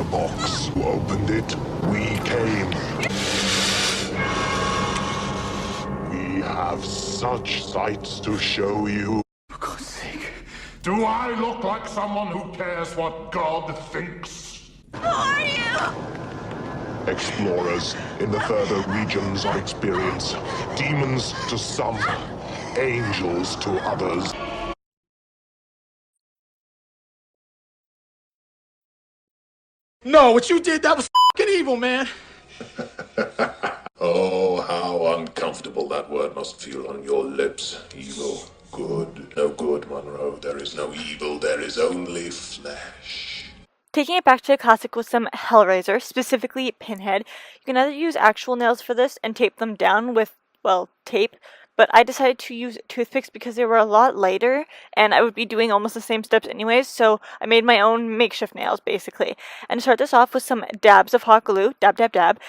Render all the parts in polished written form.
the box. Who opened it? We came. We have such sights to show you. For God's sake. Do I look like someone who cares what God thinks? Who are you? Explorers in the further regions of experience. Demons to some, angels to others. No, what you did, that was fucking evil, man. Oh, how uncomfortable that word must feel on your lips. Evil. Good. No good, Monroe. There is no evil. There is only flesh. Taking it back to the classic with some Hellraiser, specifically Pinhead, you can either use actual nails for this and tape them down with, well, tape, but I decided to use toothpicks because they were a lot lighter and I would be doing almost the same steps anyways, so I made my own makeshift nails basically. And to start this off with some dabs of hot glue, dab dab dab,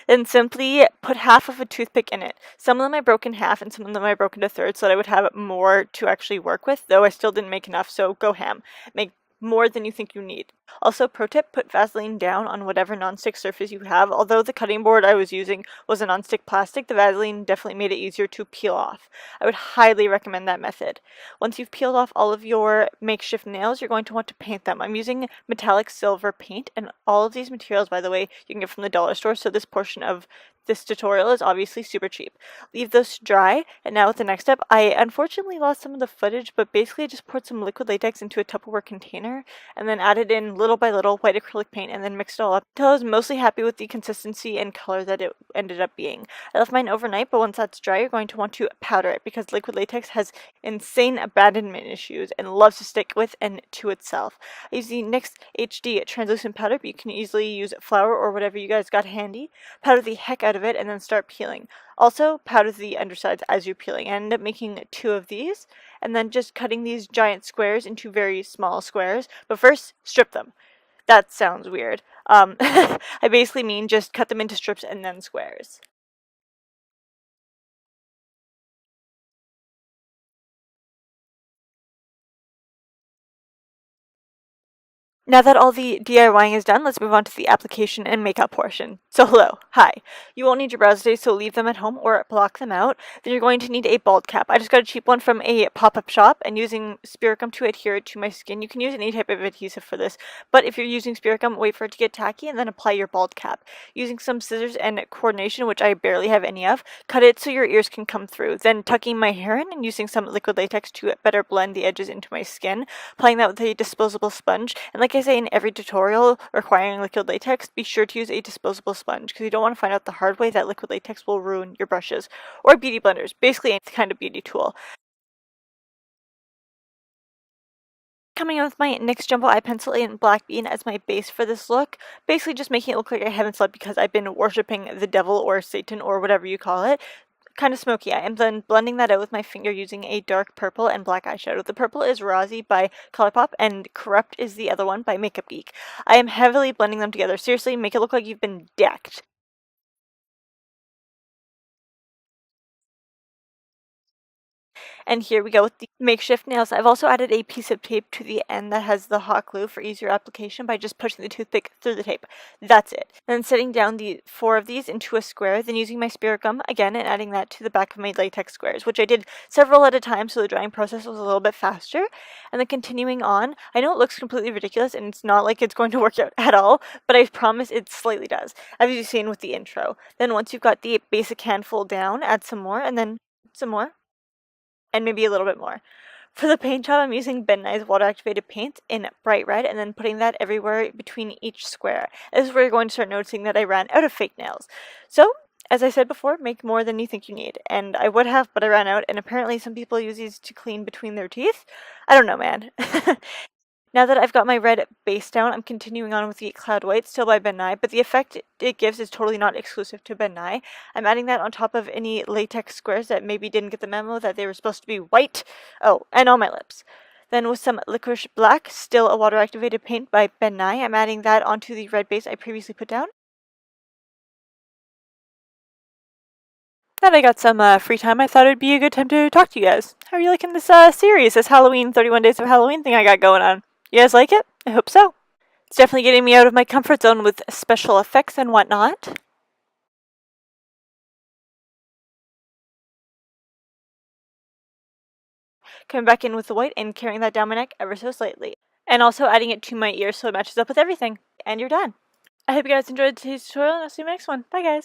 then simply put half of a toothpick in it. Some of them I broke in half and some of them I broke into thirds so that I would have more to actually work with, though I still didn't make enough, so go ham. Make more than you think you need. Also, pro tip, put Vaseline down on whatever nonstick surface you have. Although the cutting board I was using was a nonstick plastic, the Vaseline definitely made it easier to peel off. I would highly recommend that method. Once you've peeled off all of your makeshift nails, you're going to want to paint them. I'm using metallic silver paint, and all of these materials, by the way, you can get from the dollar store, so this portion of this tutorial is obviously super cheap. Leave those to dry, and now with the next step, I unfortunately lost some of the footage, but basically I just poured some liquid latex into a Tupperware container, and then added in little by little white acrylic paint, and then mixed it all up until I was mostly happy with the consistency and color that it ended up being. I left mine overnight, but once that's dry, you're going to want to powder it, because liquid latex has insane abandonment issues and loves to stick with and to itself. I use the NYX HD translucent powder, but you can easily use flour or whatever you guys got handy. Powder the heck out of it and then start peeling. Also, powder the undersides as you're peeling. I ended up making 2 of these and then just cutting these giant squares into very small squares. But first, strip them. That sounds weird. I basically mean just cut them into strips and then squares. Now that all the DIYing is done, let's move on to the application and makeup portion. So hello, hi. You won't need your brows today, so leave them at home or block them out. Then you're going to need a bald cap. I just got a cheap one from a pop-up shop, and using Spirit Gum to adhere it to my skin. You can use any type of adhesive for this, but if you're using Spirit Gum, wait for it to get tacky and then apply your bald cap. Using some scissors and coordination, which I barely have any of, cut it so your ears can come through. Then tucking my hair in and using some liquid latex to better blend the edges into my skin. Applying that with a disposable sponge, and like I say in every tutorial requiring liquid latex, be sure to use a disposable sponge because you don't want to find out the hard way that liquid latex will ruin your brushes or beauty blenders, basically any kind of beauty tool. Coming in with my NYX Jumbo Eye Pencil in Black Bean as my base for this look, basically just making it look like I haven't slept because I've been worshipping the devil or Satan or whatever you call it. Kind of smoky eye, and then blending that out with my finger using a dark purple and black eyeshadow. The purple is Razy by Colourpop, and Corrupt is the other one by Makeup Geek. I am heavily blending them together. Seriously, make it look like you've been decked. And here we go with the makeshift nails. I've also added a piece of tape to the end that has the hot glue for easier application by just pushing the toothpick through the tape. That's it. Then setting down the 4 of these into a square, then using my Spirit Gum again and adding that to the back of my latex squares, which I did several at a time so the drying process was a little bit faster. And then continuing on, I know it looks completely ridiculous and it's not like it's going to work out at all, but I promise it slightly does, as you've seen with the intro. Then once you've got the basic handful down, add some more and then some more. And maybe a little bit more. For the paint job, I'm using Ben Nye's water activated paint in bright red and then putting that everywhere between each square. This is where you're going to start noticing that I ran out of fake nails. So, as I said before, make more than you think you need. And I would have, but I ran out, and apparently some people use these to clean between their teeth. I don't know, man. Now that I've got my red base down, I'm continuing on with the Cloud White, still by Ben Nye, but the effect it gives is totally not exclusive to Ben Nye. I'm adding that on top of any latex squares that maybe didn't get the memo that they were supposed to be white. Oh, and on my lips. Then with some Licorice Black, still a water-activated paint by Ben Nye, I'm adding that onto the red base I previously put down. Now that I got some free time, I thought it would be a good time to talk to you guys. How are you liking this series, this Halloween 31 Days of Halloween thing I got going on? You guys like it? I hope so. It's definitely getting me out of my comfort zone with special effects and whatnot. Coming back in with the white and carrying that down my neck ever so slightly. And also adding it to my ears so it matches up with everything. And you're done. I hope you guys enjoyed today's tutorial, and I'll see you in the next one. Bye guys!